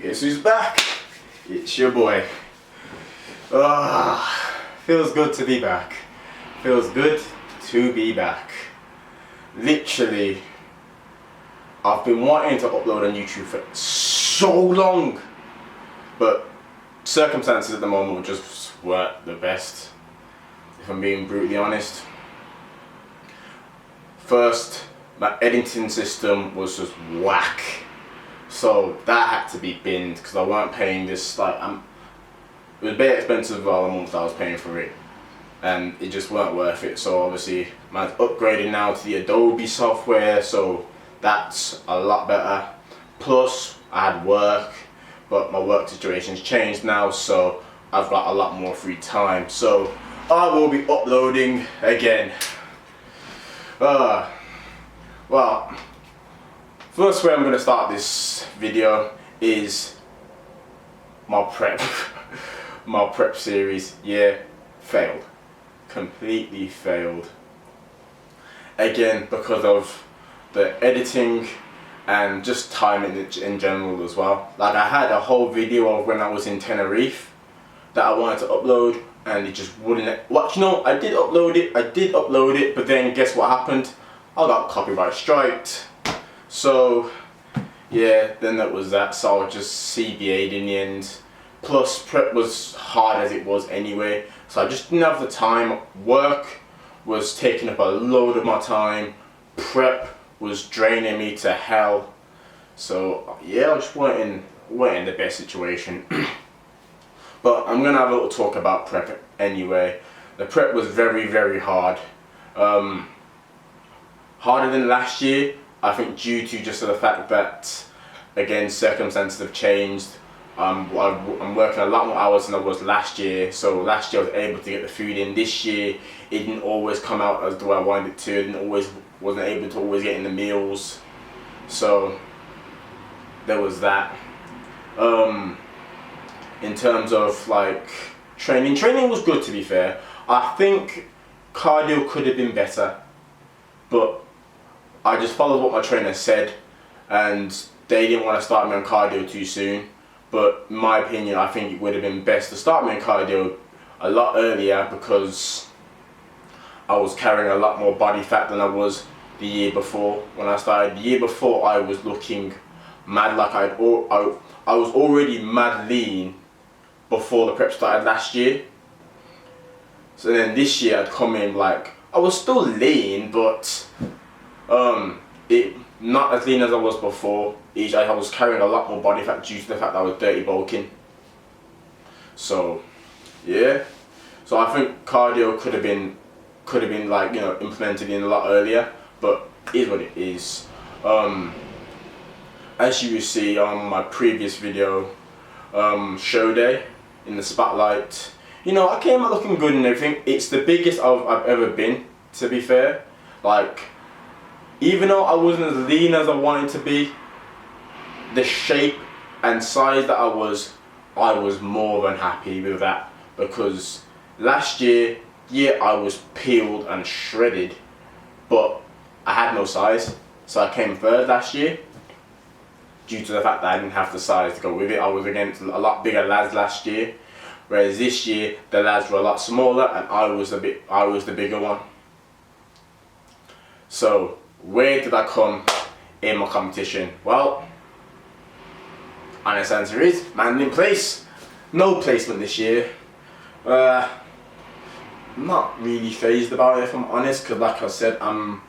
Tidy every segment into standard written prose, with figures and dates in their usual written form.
Guess who's back? It's your boy. Feels good to be back. Feels good to be back. Literally, I've been wanting to upload on YouTube for so long, but circumstances at the moment just weren't the best, if I'm being brutally honest. First, my editing system was just whack, so that had to be binned because I weren't paying this. It was very expensive all the month I was paying for it, and it just weren't worth it. So obviously, I'm upgrading now to the Adobe software, so that's a lot better. Plus, I had work, but my work situation's changed now, so I've got a lot more free time. So I will be uploading again. Well, first way I'm going to start this video is my prep. My prep series, yeah, failed. Completely failed. Again, because of the editing and just timing in general as well. Like, I had a whole video of when I was in Tenerife that I wanted to upload, and it just wouldn't. Well, you know, I did upload it, but then guess what happened? I got copyright striked. So yeah, then that was that. So I just CBA'd in the end. Plus, prep was hard as it was anyway, so I just didn't have the time. Work was taking up a load of my time. Prep was draining me to hell. So yeah, I just weren't in the best situation. But I'm gonna have a little talk about prep anyway. The prep was very, very hard. Harder than last year, I think, due to just the fact that, again, circumstances have changed. I'm working a lot more hours than I was last year. So last year I was able to get the food in. This year it didn't always come out as the way I wanted it to. Wasn't able to always get in the meals. So there was that. In terms of like training was good, to be fair. I think cardio could have been better, but I just followed what my trainer said, and they didn't want to start me on cardio too soon. But in my opinion, I think it would have been best to start me on cardio a lot earlier, because I was carrying a lot more body fat than I was the year before. When I started the year before, I was looking mad, like I was already mad lean before the prep started last year. So then this year I'd come in like, I was still lean, but not as lean as I was before. I was carrying a lot more body fat due to the fact that I was dirty bulking. So yeah, so I think cardio could have been like, you know, implemented in a lot earlier, but it is what it is. As you will see on my previous video, show day in the spotlight, you know, I came out looking good and everything. It's the biggest I've ever been, to be fair. Like, even though I wasn't as lean as I wanted to be, the shape and size that I was more than happy with that. Because last year, yeah, I was peeled and shredded, but I had no size. So I came third last year, due to the fact that I didn't have the size to go with it. I was against a lot bigger lads last year, whereas this year the lads were a lot smaller and I was the bigger one. So where did I come in my competition? Well, honest answer is man in place. No placement this year. I'm not really phased about it, if I'm honest, because like I said, I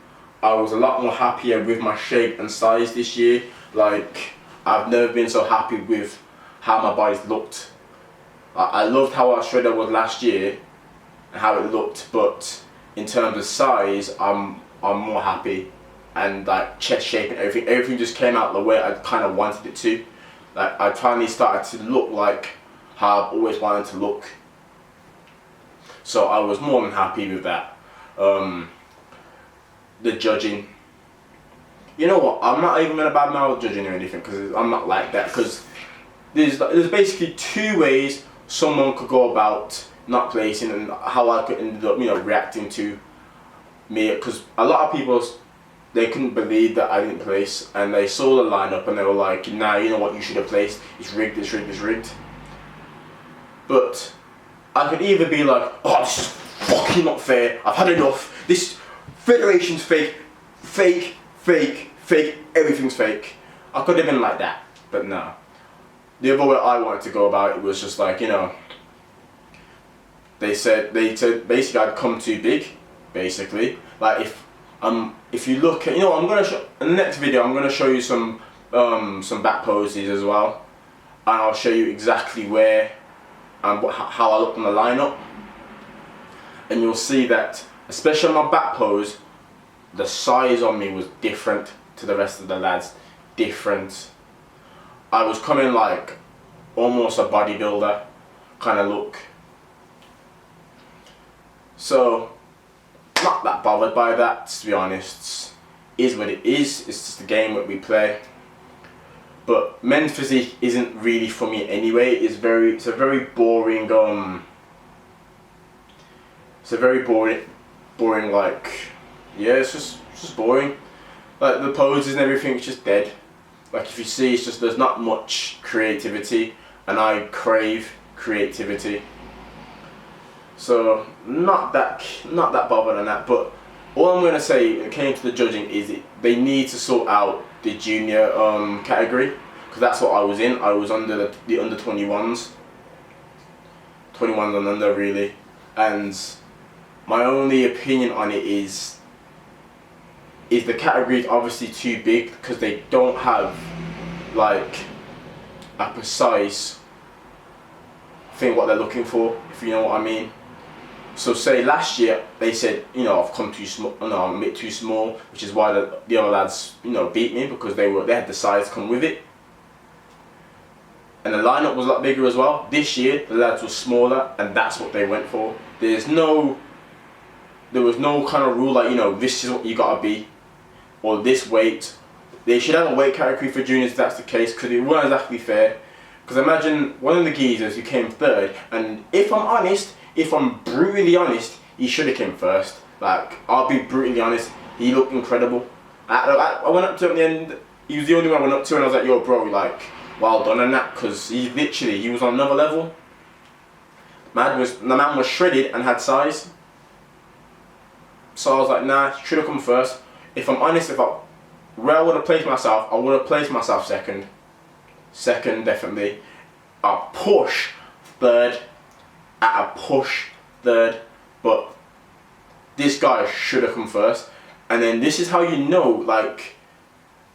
was a lot more happier with my shape and size this year. Like, I've never been so happy with how my body looked. I loved how shredded I was last year and how it looked, but in terms of size, I'm more happy. And like chest shape and everything just came out the way I kind of wanted it to. Like, I finally started to look like how I've always wanted to look. So I was more than happy with that. The judging, you know what, I'm not even gonna badmouth judging or anything, because I'm not like that. Because there's basically two ways someone could go about not placing, and how I could end up, you know, reacting to me. Because a lot of people they couldn't believe that I didn't place, and they saw the lineup and they were like, nah, you know what, you should have placed. It's rigged, it's rigged, it's rigged. But I could either be like, oh, this is fucking not fair, I've had enough, this federation's fake, fake, fake, fake, everything's fake. I could have been like that, but no. The other way I wanted to go about it was just like, you know, they said basically I'd come too big, basically. Like if you look at, you know, I'm gonna show in the next video, I'm gonna show you some back poses as well, and I'll show you exactly where and how I looked on the lineup, and you'll see that, especially on my back pose, the size on me was different to the rest of the lads, different. I was coming like almost a bodybuilder kind of look. So, not that bothered by that, to be honest. Is what it is, it's just a game that we play. But men's physique isn't really for me anyway. It's a very boring like, yeah, it's just boring. Like the poses and everything, it's just dead. Like if you see, it's just, there's not much creativity, and I crave creativity. So not that bothered on that. But all I'm gonna say when it came to the judging is they need to sort out the junior category, because that's what I was in. I was under the under 21s, 21 and under really, and my only opinion on it is the category is obviously too big, because they don't have like a precise thing what they're looking for, if you know what I mean. So say last year they said, you know, I've come too small, no, I'm a bit too small, which is why the other lads, you know, beat me, because they had the size come with it. And the lineup was a lot bigger as well. This year the lads were smaller, and that's what they went for. There was no kind of rule like, you know, this is what you gotta be, or this weight. They should have a weight category for juniors if that's the case, because it wasn't exactly fair. Because imagine one of the geezers who came third, and if I'm brutally honest, he should have came first. Like, I'll be brutally honest, he looked incredible. I went up to him at the end, he was the only one I went up to, and I was like, yo bro, like, well done on that, because he was on another level. The man was shredded and had size. So I was like, nah, he should have come first. If I'm honest, where I would have placed myself, I would have placed myself second. Second, definitely. I'll push third. At a push third. But this guy should have come first. And then this is how you know, like,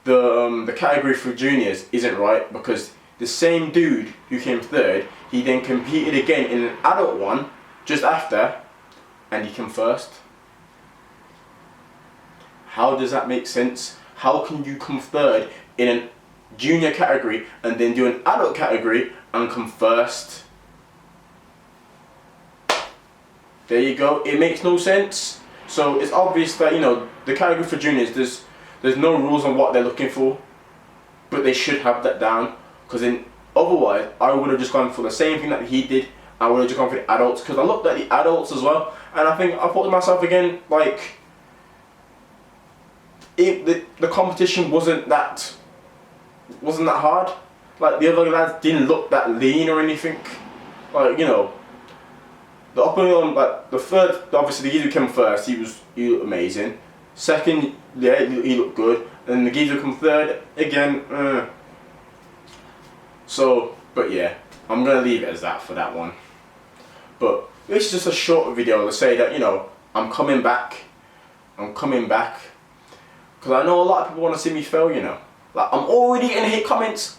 the category for juniors isn't right, because the same dude who came third, he then competed again in an adult one just after, and he came first. How does that make sense? How can you come third in a junior category and then do an adult category and come first? There you go. It makes no sense. So it's obvious that, you know, the category for juniors, there's no rules on what they're looking for, but they should have that down, because then otherwise I would have just gone for the same thing that he did. I would have just gone for the adults, because I looked at the adults as well, and I thought to myself again, like, the competition wasn't that hard. Like, the other lads didn't look that lean or anything. Like, you know, the upper one, like the third, obviously the geezer who came first, he looked amazing. Second, yeah, he looked good. And the geezer who came third, again, So, but yeah, I'm gonna leave it as that for that one. But this is just a short video to say that, you know, I'm coming back. Because I know a lot of people want to see me fail, you know. Like, I'm already getting hate comments.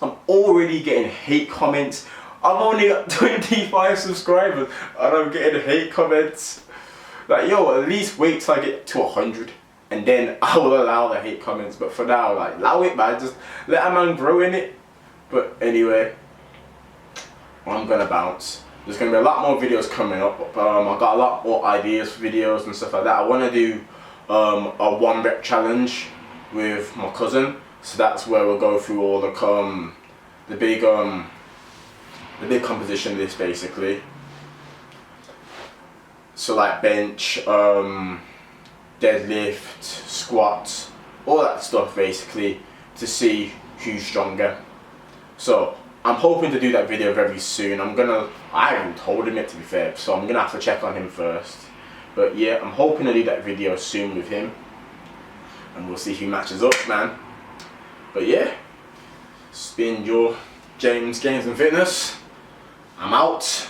I've only got 25 subscribers and I'm getting hate comments. Like, yo, at least wait till I get to 100 and then I will allow the hate comments. But for now, like, allow it, man. Just let a man grow in it. But anyway, I'm gonna bounce. There's gonna be a lot more videos coming up. I've got a lot more ideas for videos and stuff like that. I want to do a 1 rep challenge with my cousin, so that's where we'll go through all the big composition list basically. So like bench, deadlift, squat, all that stuff basically, to see who's stronger. So I'm hoping to do that video very soon. I haven't told him yet, to be fair, so I'm gonna have to check on him first. But yeah, I'm hoping to do that video soon with him, and we'll see who matches up, man. But yeah, it's been your James Games and Fitness. I'm out.